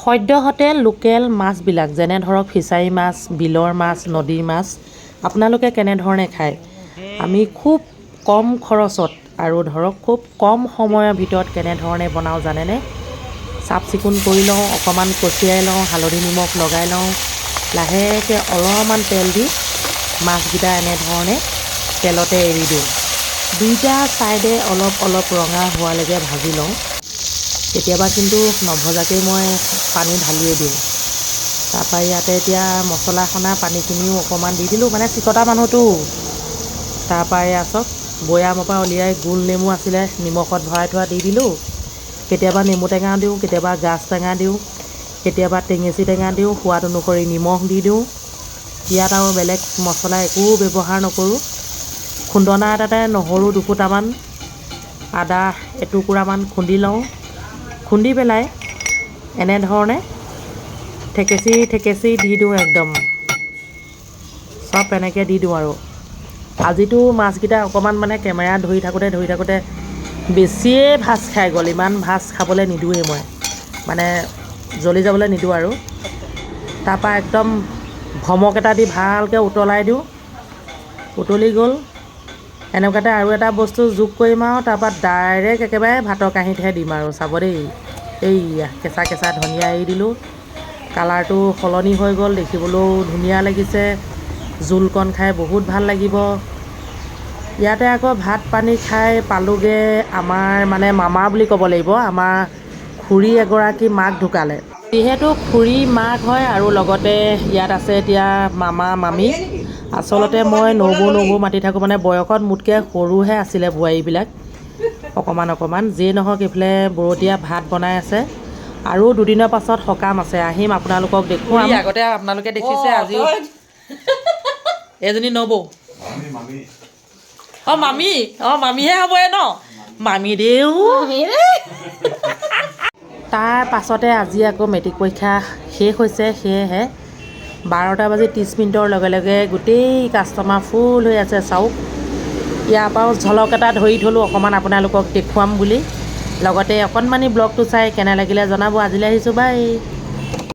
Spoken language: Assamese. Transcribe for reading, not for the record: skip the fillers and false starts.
সদ্যহতে লোকেল মাছবিলাক যেনে ধৰক ফিছাৰী মাছ, বিলৰ মাছ, নদীৰ মাছ আপোনালোকে কেনেধৰণে খায়? আমি খুব কম খৰচত আৰু ধৰক খুব কম সময়ৰ ভিতৰত কেনেধৰণে বনাওঁ জানেনে? চাফ চিকুণ কৰি লওঁ, অকণমান কচিয়াই লওঁ, হালধি নিমখ লগাই লওঁ, লাহেকৈ অলপমান তেল দি মাছকেইটা এনেধৰণে তেলতে এৰি দিওঁ। দুইটা ছাইডে অলপ অলপ ৰঙা হোৱালৈকে ভাজি লওঁ। কেতিয়াবা কিন্তু নভজাকৈ মই পানী ঢালিয়ে দিওঁ। তাৰপৰা ইয়াতে এতিয়া মছলা সনা পানীখিনিও অকণমান দি দিলোঁ, মানে চিকটা মানুহটো। তাৰপৰা এয়া চাওক, বৈয়ামৰ পৰা উলিয়াই গোল নেমু আছিলে নিমখত ভৰাই থোৱা দি দিলোঁ। কেতিয়াবা নেমু টেঙা দিওঁ, কেতিয়াবা গাজ টেঙা দিওঁ, কেতিয়াবা টেঙেচি টেঙা দিওঁ, সোৱাদ অনুসৰি নিমখ দি দিওঁ। ইয়াত আৰু বেলেগ মছলা একো ব্যৱহাৰ নকৰোঁ। খুন্দনা এটাতে নহৰু দুফুটামান, আদা এটুকুৰামান খুন্দি লওঁ। খুন্দি পেলাই এনেধৰণে থেকেচি দি দিওঁ একদম। চব এনেকৈ দি দিওঁ আৰু। আজিতো মাছকেইটা অকণমান মানে কেমেৰা ধৰি থাকোঁতে বেছিয়ে ভাজ খাই গ'ল। ইমান ভাজ খাবলৈ নিদিওঁৱেই মই, মানে জ্বলি যাবলৈ নিদিওঁ আৰু। তাৰপৰা একদম ভমক এটা দি ভালকৈ উতলাই দিওঁ। উতলি গ'ল। এনেকুৱাতে আৰু এটা বস্তু যোগ কৰিম আৰু তাৰপৰা ডাইৰেক্ট একেবাৰে ভাতৰ কাঁহীতহে দিম আৰু। চাব দেই, এইয়া কেঁচা ধনিয়া এৰি দিলোঁ। কালাৰটো সলনি হৈ গ'ল, দেখিবলৈও ধুনীয়া লাগিছে। জোলকণ খাই বহুত ভাল লাগিব। ইয়াতে আকৌ ভাত পানী খাই পালোগৈ আমাৰ মানে মামা বুলি ক'ব লাগিব, আমাৰ খুৰী এগৰাকী মাক ঢুকালে। যিহেতু খুৰী মাক হয় আৰু লগতে ইয়াত আছে এতিয়া মামা মামী। আচলতে মই নবৌ মাতি থাকোঁ, মানে বয়সত মোতকৈ সৰুহে আছিলে বোৱাৰীবিলাক অকণমান। যিয়ে নহওক এইফালে বৰতীয়া ভাত বনাই আছে আৰু দুদিনৰ পাছত সকাম আছে, আহিম আপোনালোকক দেখুৱাম। আগতে আপোনালোকে দেখিছে, আজিও এজনী নবৌ। অঁ মামী, অঁ মামীহে হ'ব ন, মামী দেউ। তাৰ পাছতে আজি আকৌ মেট্ৰিক পৰীক্ষা শেষ হৈছে, সেয়েহে 12:30 লগে লগে গোটেই কাষ্টমাৰ ফুল হৈ আছে। চাওক, ইয়াৰ পৰাও ঝলক এটা ধৰি থ'লোঁ অকণমান আপোনালোকক দেখুৱাম বুলি। লগতে অকণমানি ব্লগটো চাই কেনে লাগিলে জনাব। আজিলৈ আহিছোঁ, বাই।